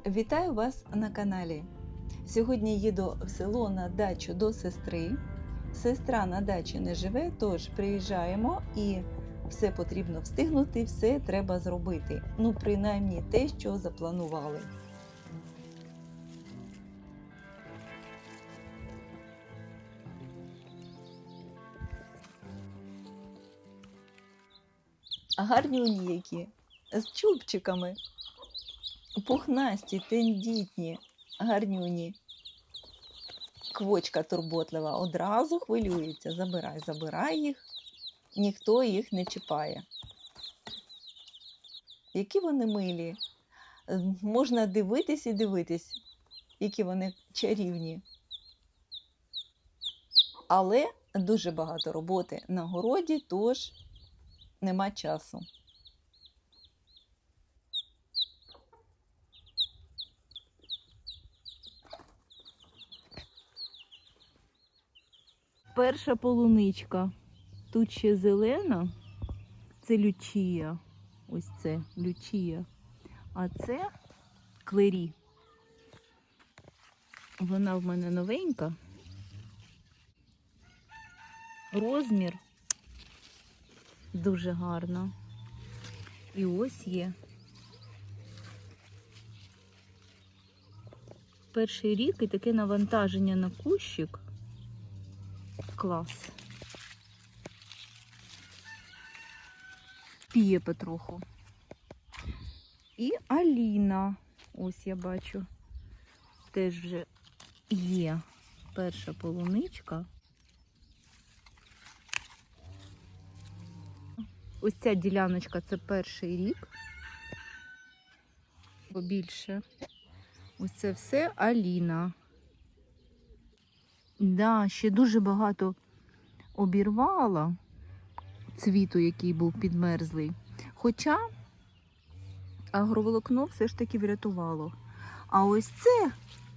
Вітаю вас на каналі. Сьогодні їду в село на дачу до сестри. Сестра на дачі не живе, тож приїжджаємо і все потрібно встигнути, все треба зробити. Ну, принаймні те, що запланували. Гарнюні які, з чубчиками, пухнасті, тендітні, гарнюні. Квочка турботлива одразу хвилюється. Забирай їх, ніхто їх не чіпає. Які вони милі. Можна дивитись і дивитись, які вони чарівні. Але дуже багато роботи на городі, тож нема часу. Перша полуничка. Тут ще зелена. Це лючія. Ось це лючія. А це клері. Вона в мене новенька. Розмір дуже гарно. І ось є. Перший рік і таке навантаження на кущик. Клас. П'є потроху. І Аліна. Ось я бачу. Теж вже є перша полуничка. Ось ця діляночка – це перший рік. Побільше. Ось це все Аліна. Да, ще дуже багато обірвала цвіту, який був підмерзлий. Хоча агроволокно все ж таки врятувало. А ось це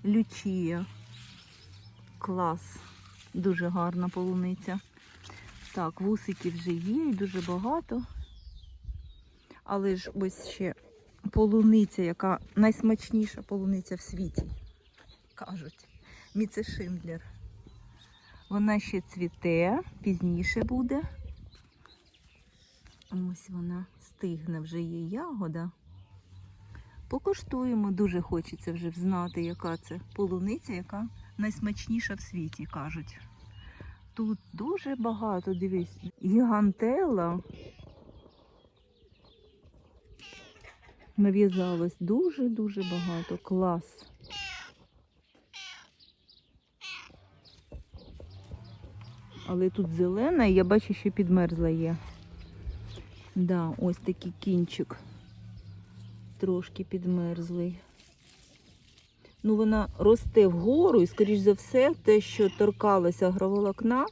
лючія. Клас. Дуже гарна полуниця. Так, вусики вже є і дуже багато. Але ж ось ще полуниця, яка найсмачніша полуниця в світі, кажуть. Міце Шиндлер. Вона ще цвіте, пізніше буде. Ось вона стигне, вже є ягода. Покуштуємо, дуже хочеться вже знати, яка це полуниця, яка найсмачніша в світі, кажуть. Тут дуже багато, дивись, гігантела нав'язалось, дуже-дуже багато, клас. Але тут зелена, і я бачу, що підмерзла є. Да, ось такий кінчик. Трошки підмерзлий. Ну, вона росте вгору і, скоріш за все, те, що торкалося агроволокна,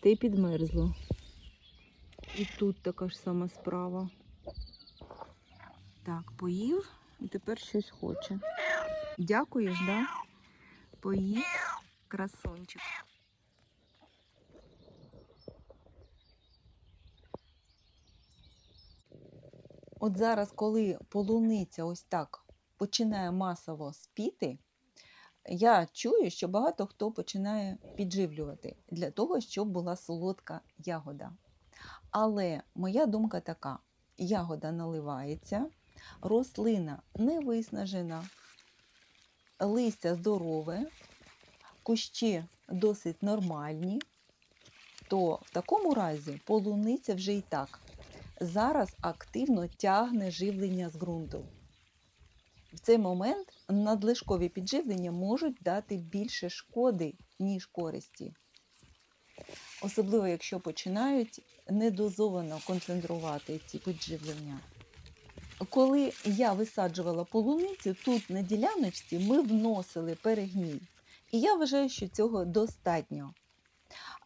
те й підмерзло. І тут така ж сама справа. Так, поїв і тепер щось хоче. Дякуєш, да? Поїв, красунчик. От зараз, коли полуниця ось так починає масово спіти, я чую, що багато хто починає підживлювати для того, щоб була солодка ягода. Але моя думка така: ягода наливається, рослина не виснажена, листя здорове, кущі досить нормальні, то в такому разі полуниця вже і так зараз активно тягне живлення з ґрунту. В цей момент надлишкові підживлення можуть дати більше шкоди, ніж користі. Особливо, якщо починають недозовано концентрувати ці підживлення. Коли я висаджувала полуницю, тут на діляночці ми вносили перегній. І я вважаю, що цього достатньо.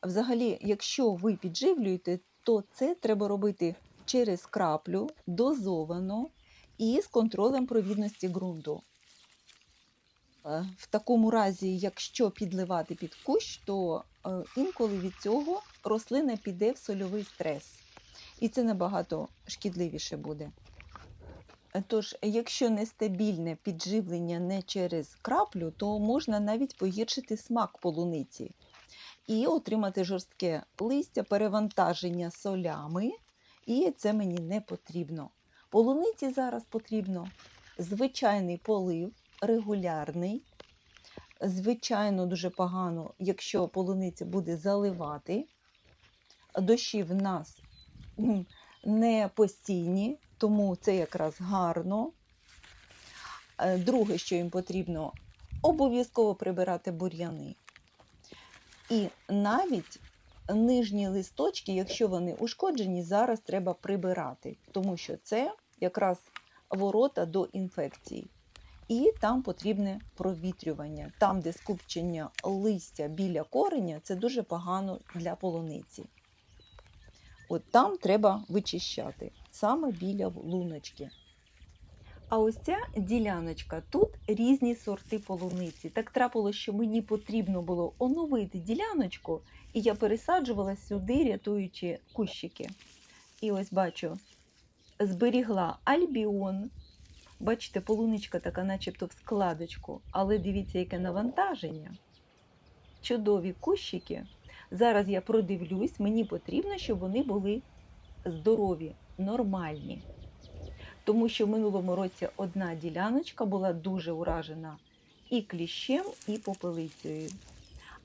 Взагалі, якщо ви підживлюєте, то це треба робити через краплю, дозовано і з контролем провідності ґрунту. В такому разі, якщо підливати під кущ, то інколи від цього рослина піде в сольовий стрес. І це набагато шкідливіше буде. Тож, якщо нестабільне підживлення не через краплю, то можна навіть погіршити смак полуниці і отримати жорстке листя, перевантаження солями, і це мені не потрібно. Полуниці зараз потрібно звичайний полив, регулярний. Звичайно, дуже погано, якщо полуниця буде заливати. Дощі в нас не постійні, тому це якраз гарно. Друге, що їм потрібно, обов'язково прибирати бур'яни. І навіть нижні листочки, якщо вони ушкоджені, зараз треба прибирати, тому що це якраз ворота до інфекцій. І там потрібне провітрювання. Там, де скупчення листя біля кореня, це дуже погано для полуниці. От там треба вичищати, саме біля луночки. А ось ця діляночка, тут різні сорти полуниці. Так трапилося, що мені потрібно було оновити діляночку, і я пересаджувала сюди, рятуючи кущики. І ось бачу, зберігла альбіон. Бачите, полуничка така начебто в складочку, але дивіться, яке навантаження. Чудові кущики. Зараз я продивлюсь, мені потрібно, щоб вони були здорові, нормальні. Тому що в минулому році одна діляночка була дуже уражена і кліщем, і попелицею.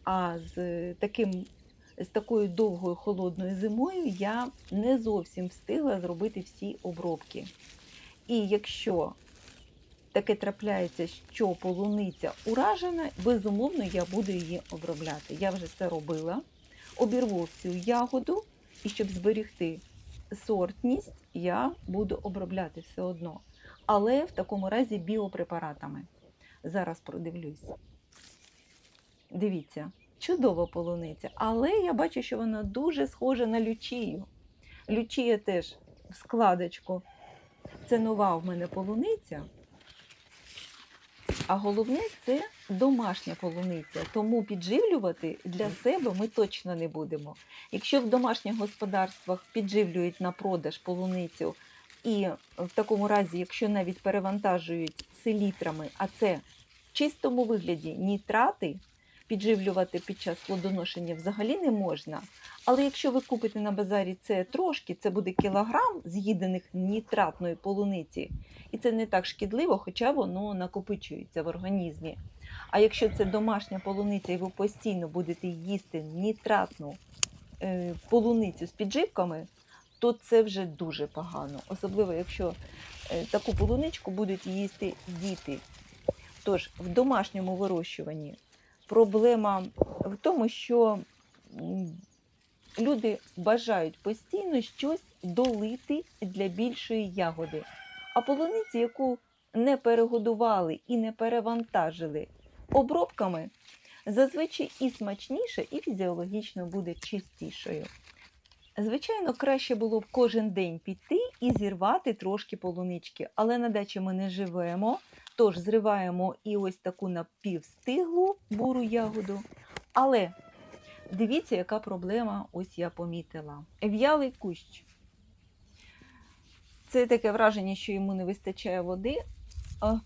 А з такою довгою холодною зимою я не зовсім встигла зробити всі обробки. І якщо таке трапляється, що полуниця уражена, безумовно, я буду її обробляти. Я вже це робила. Обірву всю ягоду, і щоб зберегти сортність, я буду обробляти все одно. Але в такому разі біопрепаратами. Зараз продивлюсь. Дивіться, чудова полуниця. Але я бачу, що вона дуже схожа на лючію. Лючія теж в складочку. Це нова в мене полуниця. А головне – це домашня полуниця, тому підживлювати для себе ми точно не будемо. Якщо в домашніх господарствах підживлюють на продаж полуницю, і в такому разі, якщо навіть перевантажують селітрами, а це в чистому вигляді нітрати, підживлювати під час плодоношення взагалі не можна. Але якщо ви купите на базарі це трошки, це буде кілограм з'їдених нітратної полуниці, і це не так шкідливо, хоча воно накопичується в організмі. А якщо це домашня полуниця і ви постійно будете їсти нітратну полуницю з підживками, то це вже дуже погано. Особливо, якщо таку полуничку будуть їсти діти. Тож, в домашньому вирощуванні проблема в тому, що люди бажають постійно щось долити для більшої ягоди. А полуниці, яку не перегодували і не перевантажили обробками, зазвичай і смачніше, і фізіологічно буде чистішою. Звичайно, краще було б кожен день піти і зірвати трошки полунички, але на дачі ми не живемо, тож зриваємо і ось таку напівстиглу буру ягоду. Але дивіться, яка проблема ось я помітила. В'ялий кущ. Це таке враження, що йому не вистачає води.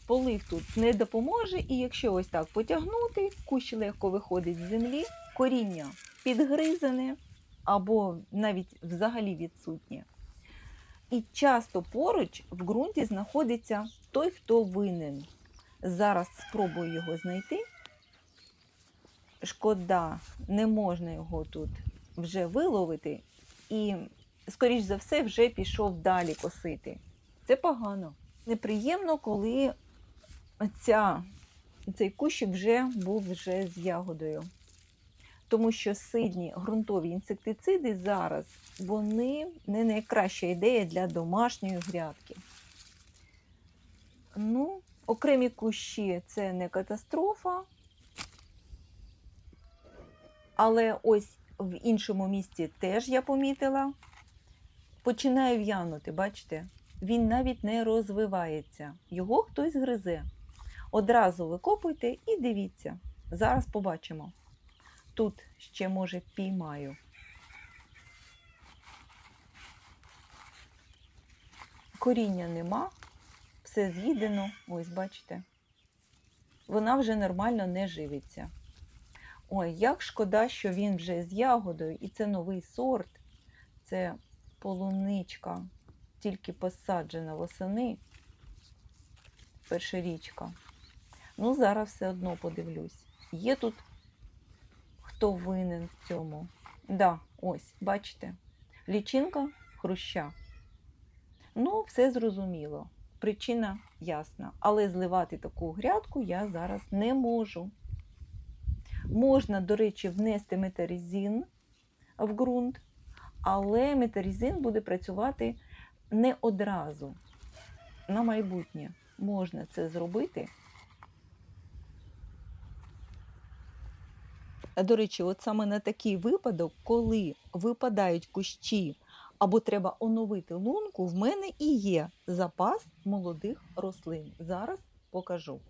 Полив тут не допоможе, і якщо ось так потягнути, кущ легко виходить з землі, коріння підгризане або навіть взагалі відсутнє. І часто поруч в ґрунті знаходиться той, хто винен. Зараз спробую його знайти. Шкода, не можна його тут вже виловити і, скоріш за все, вже пішов далі косити. Це погано. Неприємно, коли цей кущик вже був з ягодою. Тому що сильні ґрунтові інсектициди зараз, вони не найкраща ідея для домашньої грядки. Ну, окремі кущі – це не катастрофа. Але ось в іншому місці теж я помітила. Починає в'янути, бачите? Він навіть не розвивається. Його хтось гризе. Одразу викопуйте і дивіться. Зараз побачимо. Тут ще, може, піймаю. Коріння нема. все з'їдено. Ось, бачите. Вона вже нормально не живиться. Ой, як шкода, що він вже з ягодою, і це новий сорт. Це полуничка, тільки посаджена восени, першорічка. Ну, зараз все одно подивлюсь. Є тут хто винен в цьому? Да, ось, бачите, лічинка хруща. Ну, все зрозуміло. Причина ясна. Але зливати таку грядку я зараз не можу. Можна, до речі, внести метаризин в ґрунт, але метаризин буде працювати не одразу. На майбутнє можна це зробити. До речі, от саме на такий випадок, коли випадають кущі або треба оновити лунку, в мене і є запас молодих рослин. Зараз покажу.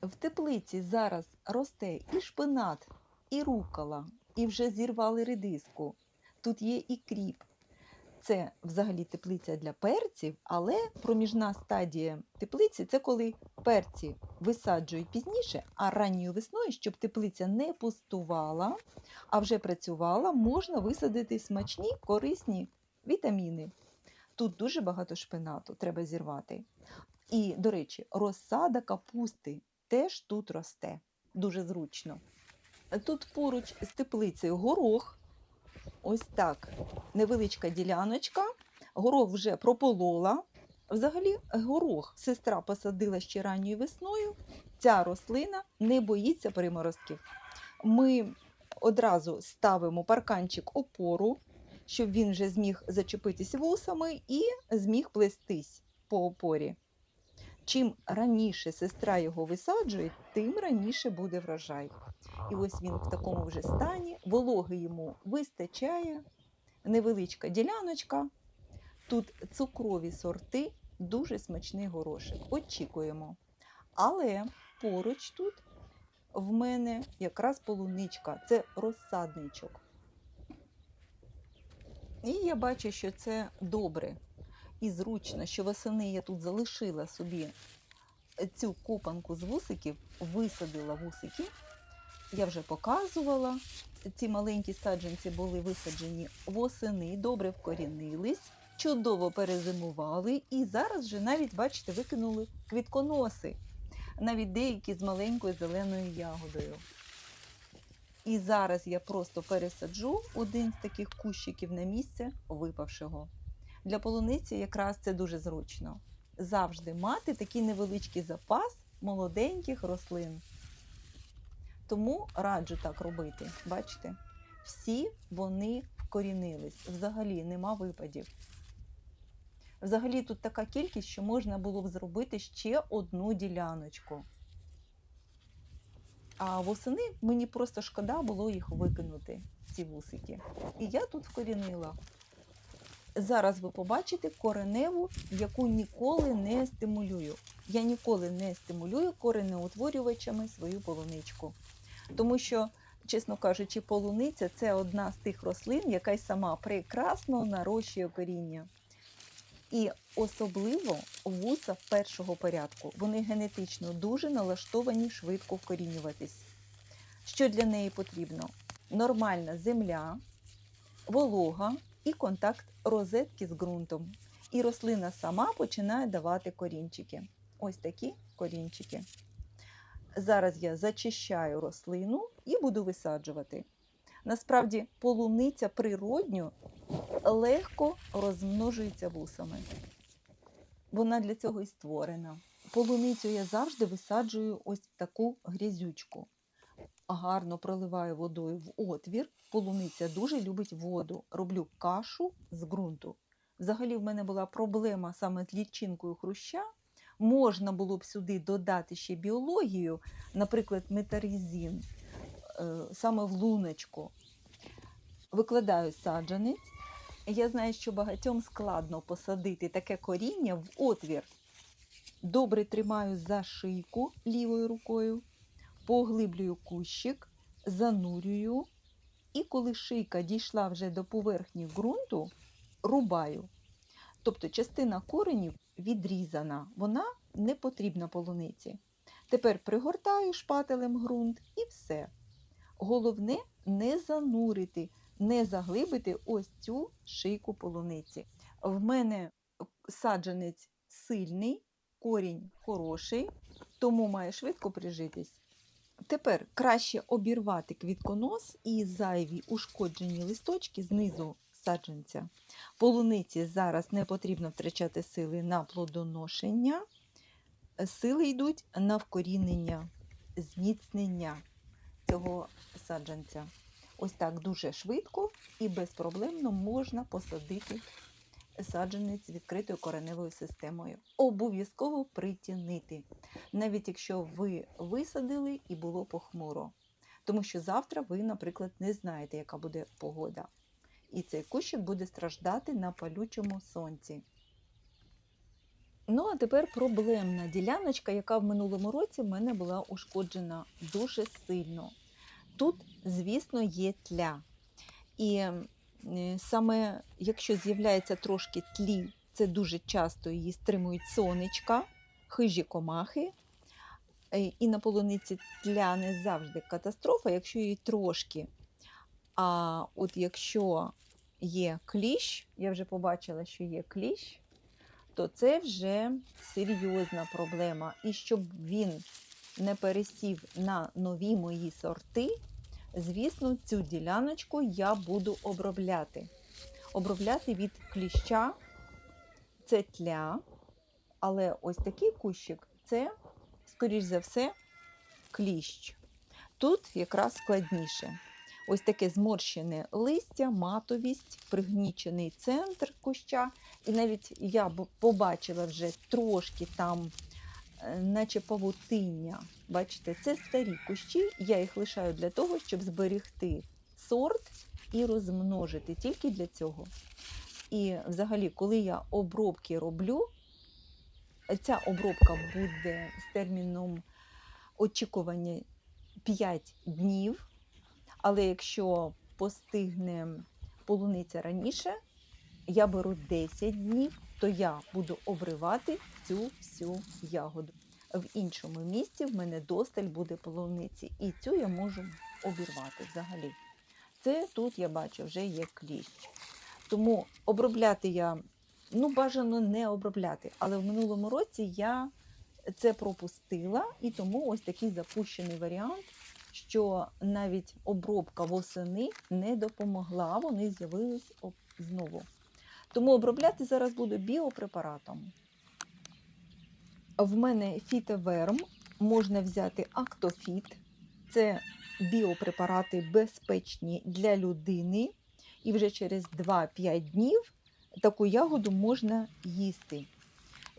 В теплиці зараз росте і шпинат, і рукола, і вже зірвали редиску. Тут є і кріп. Це взагалі теплиця для перців, але проміжна стадія теплиці – це коли перці висаджують пізніше, а ранньою весною, щоб теплиця не пустувала, а вже працювала, можна висадити смачні, корисні вітаміни. Тут дуже багато шпинату, треба зірвати. І, до речі, розсада капусти теж тут росте. Дуже зручно. Тут поруч з теплицею горох. Ось так, невеличка діляночка. Горох вже прополола. Взагалі, горох сестра посадила ще ранньою весною. Ця рослина не боїться приморозків. Ми одразу ставимо парканчик опору, щоб він вже зміг зачепитись вусами і зміг плестись по опорі. Чим раніше сестра його висаджує, тим раніше буде врожай. І ось він в такому вже стані, вологи йому вистачає, невеличка діляночка. Тут цукрові сорти, дуже смачний горошок. Очікуємо. Але поруч тут в мене якраз полуничка, це розсадничок. І я бачу, що це добре і зручно, що восени я тут залишила собі цю копанку з вусиків, висадила вусики. Я вже показувала, ці маленькі саджанці були висаджені восени, добре вкорінились, чудово перезимували і зараз вже навіть, бачите, викинули квітконоси, навіть деякі з маленькою зеленою ягодою. І зараз я просто пересаджу один з таких кущиків на місце випавшого. Для полуниці якраз це дуже зручно. Завжди мати такий невеличкий запас молоденьких рослин. Тому раджу так робити. Бачите? Всі вони вкорінились. Взагалі нема випадів. Взагалі тут така кількість, що можна було б зробити ще одну діляночку. А восени мені просто шкода було їх викинути, ці вусики. І я тут вкорінила. Зараз ви побачите кореневу, яку ніколи не стимулюю. Я ніколи не стимулюю коренеутворювачами свою полуничку. Тому що, чесно кажучи, полуниця – це одна з тих рослин, яка й сама прекрасно нарощує коріння. І особливо вуса першого порядку. Вони генетично дуже налаштовані швидко вкорінюватись. Що для неї потрібно? Нормальна земля, волога і контакт розетки з ґрунтом. І рослина сама починає давати корінчики. Ось такі корінчики. Зараз я зачищаю рослину і буду висаджувати. Насправді, полуниця природньо легко розмножується вусами. Вона для цього і створена. Полуницю я завжди висаджую ось в таку грязючку. Гарно проливаю водою в отвір. Полуниця дуже любить воду. Роблю кашу з ґрунту. Взагалі в мене була проблема саме з лічинкою хруща. Можна було б сюди додати ще біологію, наприклад, метаризин, саме в луночку. Викладаю саджанець. Я знаю, що багатьом складно посадити таке коріння в отвір. Добре тримаю за шийку лівою рукою, поглиблюю кущик, занурюю. І коли шийка дійшла вже до поверхні ґрунту, рубаю. Тобто частина коренів відрізана, вона не потрібна полуниці. Тепер пригортаю шпателем ґрунт і все. Головне не занурити, не заглибити ось цю шийку полуниці. В мене саджанець сильний, корінь хороший, тому має швидко прижитись. Тепер краще обірвати квітконос і зайві ушкоджені листочки знизу саджанця. Полуниці зараз не потрібно втрачати сили на плодоношення. Сили йдуть на вкорінення, зміцнення цього саджанця. Ось так дуже швидко і безпроблемно можна посадити саджанець з відкритою кореневою системою. Обов'язково притінити, навіть якщо ви висадили і було похмуро. Тому що завтра ви, наприклад, не знаєте, яка буде погода. І цей кущик буде страждати на палючому сонці. Ну, а тепер проблемна діляночка, яка в минулому році в мене була ушкоджена дуже сильно. Тут, звісно, є тля. І саме якщо з'являється трошки тлі, це дуже часто її стримують сонечка, хижі комахи. І на полуниці тля не завжди катастрофа, якщо її трошки. А от якщо є кліщ, я вже побачила, що є кліщ, то це вже серйозна проблема. І щоб він не пересів на нові мої сорти, звісно, цю діляночку я буду обробляти. Обробляти від кліща – це тля, але ось такий кущик – це, скоріш за все, кліщ. Тут якраз складніше. Ось таке зморщене листя, матовість, пригнічений центр куща. І навіть я побачила вже трошки там, наче павутиння. Бачите, це старі кущі, я їх лишаю для того, щоб зберегти сорт і розмножити, тільки для цього. І взагалі, коли я обробки роблю, ця обробка буде з терміном очікування 5 днів, але якщо постигне полуниця раніше, я беру 10 днів, то я буду обривати цю всю ягоду. В іншому місці в мене досталь буде полуниці, і цю я можу обірвати взагалі. Це тут, я бачу, вже є кліщ. Тому обробляти я, бажано не обробляти, але в минулому році я це пропустила, і тому ось такий запущений варіант, що навіть обробка восени не допомогла, вони з'явились знову. Тому обробляти зараз буду біопрепаратом. В мене фітоверм, можна взяти актофіт. Це біопрепарати безпечні для людини. І вже через 2-5 днів таку ягоду можна їсти.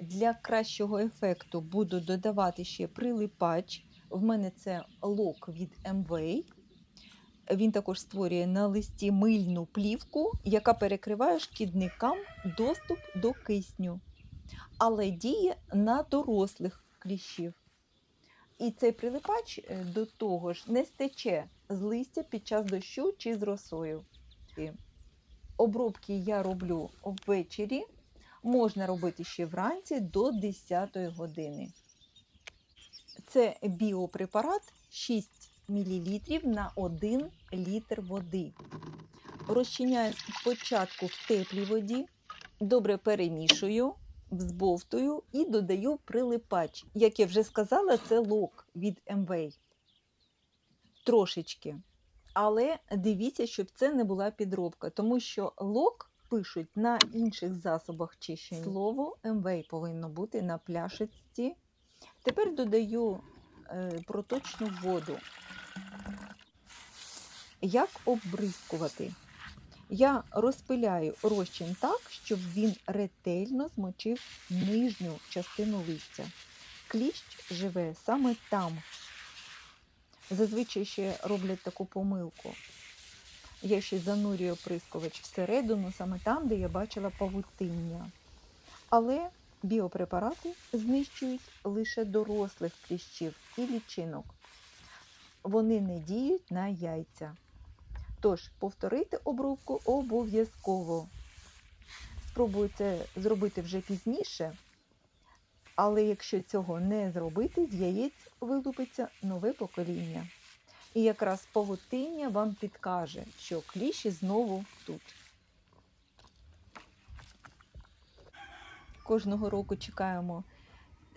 Для кращого ефекту буду додавати ще прилипач. В мене це лок від Amway. Він також створює на листі мильну плівку, яка перекриває шкідникам доступ до кисню, але діє на дорослих кліщів. І цей прилипач до того ж не стече з листя під час дощу чи з росою. Обробки я роблю ввечері, можна робити ще вранці до 10 години. Це біопрепарат 6 мл на 1 літр води. Розчиняю спочатку в теплій воді, добре перемішую, взбовтую і додаю прилипач. Як я вже сказала, це лок від Amway. Трошечки. Але дивіться, щоб це не була підробка, тому що лок пишуть на інших засобах чищення. Слово Amway повинно бути на пляшечці. Тепер додаю проточну воду. Як обрискувати? Я розпиляю розчин так, щоб він ретельно змочив нижню частину листя. Кліщ живе саме там. Зазвичай ще роблять таку помилку. Я ще занурюю оприскувач всередину, саме там, де я бачила павутиння. Але біопрепарати знищують лише дорослих кліщів і лічинок. Вони не діють на яйця. Тож, повторити обробку обов'язково. Спробую це зробити вже пізніше, Але якщо цього не зробити, з яєць вилупиться нове покоління. І якраз павутиння вам підкаже, що кліщі знову тут. Кожного року чекаємо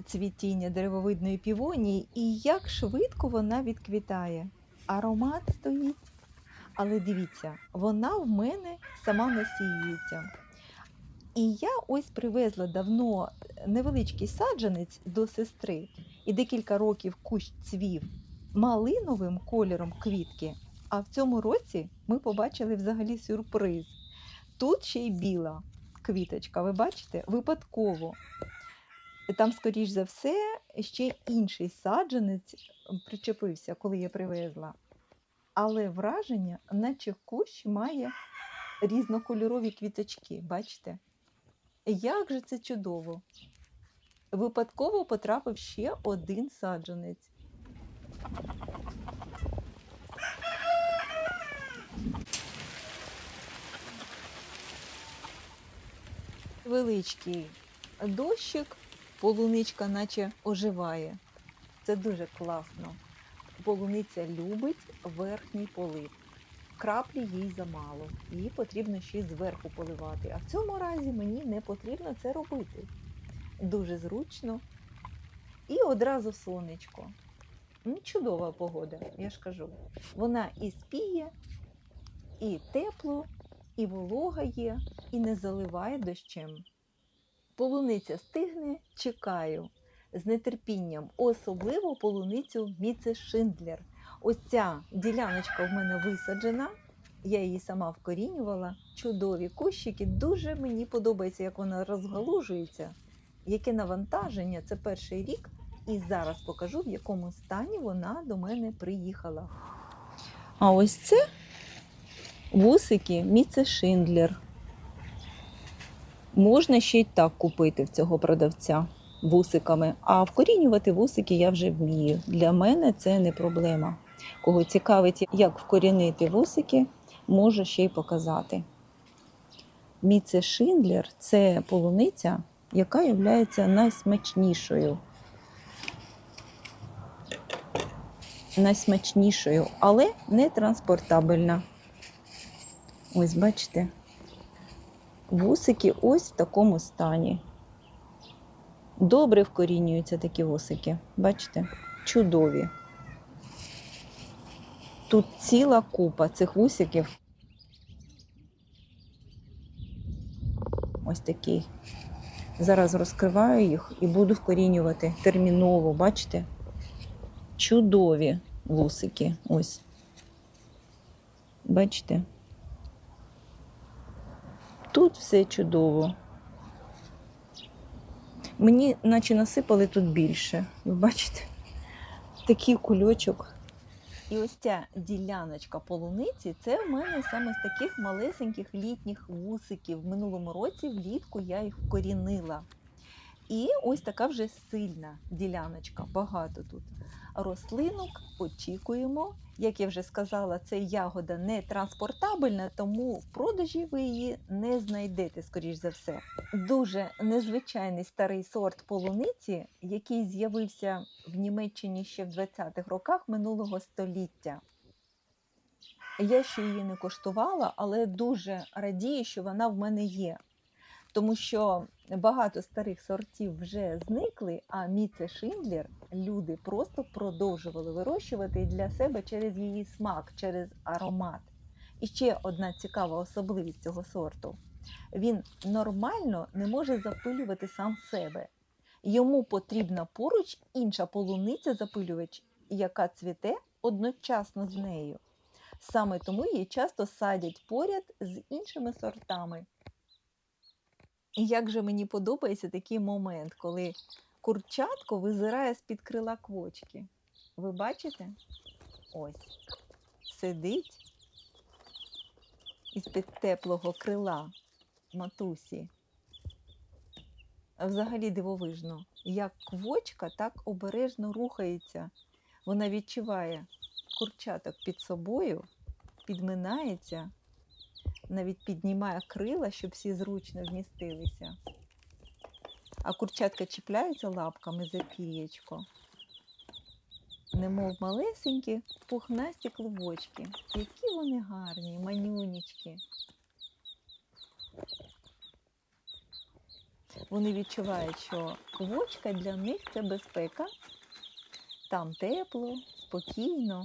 цвітіння деревовидної півонії, і як швидко вона відквітає. Аромат стоїть. Але дивіться, вона в мене сама насіюється. І я ось привезла давно невеличкий саджанець до сестри, і декілька років кущ цвів малиновим кольором квітки, а в цьому році ми побачили взагалі сюрприз. Тут ще й біла квіточка, ви бачите, випадково. Там, скоріш за все, ще інший саджанець причепився, коли я привезла. Але враження, наче кущ має різнокольорові квіточки, бачите? Як же це чудово! Випадково потрапив ще один саджанець. Величкий дощик, полуничка наче оживає. Це дуже класно. Полуниця любить верхній полив. Краплі їй замало, її потрібно ще й зверху поливати. А в цьому разі мені не потрібно це робити. Дуже зручно. І одразу сонечко. Чудова погода, я ж кажу. Вона і спіє, і тепло, і волога є, і не заливає дощем. Полуниця стигне, чекаю з нетерпінням, особливо полуницю Міце Шиндлер. Ось ця діляночка в мене висаджена, я її сама вкорінювала. Чудові кущики, дуже мені подобається, як вона розгалужується, яке навантаження, це перший рік. І зараз покажу, в якому стані вона до мене приїхала. А ось це вусики Міце Шиндлер. Можна ще й так купити в цього продавця вусиками. А вкорінювати вусики я вже вмію. Для мене це не проблема. Кого цікавить, як вкорінити вусики, можу ще й показати. Міце Шиндлер – це полуниця, яка є найсмачнішою. Найсмачнішою, але не транспортабельна. Ось бачите, вусики ось в такому стані. Добре вкорінюються такі вусики. Бачите? Чудові. Тут ціла купа цих вусиків. Ось такий. Зараз розкриваю їх і буду вкорінювати терміново. Бачите? Чудові вусики. Ось. Бачите? Тут все чудово. Мені наче насипали тут більше. Ви бачите? Такий кульочок. І ось ця діляночка полуниці, це в мене саме з таких малесеньких літніх вусиків. В минулому році влітку я їх вкорінила. І ось така вже сильна діляночка, багато тут рослинок, очікуємо. Як я вже сказала, це ягода не транспортабельна, тому в продажі ви її не знайдете, скоріш за все. Дуже незвичайний старий сорт полуниці, який з'явився в Німеччині ще в 20-х роках минулого століття. Я ще її не коштувала, але дуже радію, що вона в мене є. Тому що багато старих сортів вже зникли, а Міце Шиндлер люди просто продовжували вирощувати для себе через її смак, через аромат. І ще одна цікава особливість цього сорту. Він нормально не може запилювати сам себе. Йому потрібна поруч інша полуниця-запилювач, яка цвіте одночасно з нею. Саме тому її часто садять поряд з іншими сортами. І як же мені подобається такий момент, коли курчатко визирає з-під крила квочки. Ви бачите? Ось. Сидить із-під теплого крила матусі. Взагалі дивовижно, як квочка так обережно рухається. Вона відчуває курчаток під собою, підминається, навіть піднімає крила, щоб всі зручно вмістилися. А курчатка чіпляються лапками за пір'ячко, немов малесенькі пухнасті клубочки. Які вони гарні, манюнічки. Вони відчувають, що клубочка для них – це безпека. Там тепло, спокійно.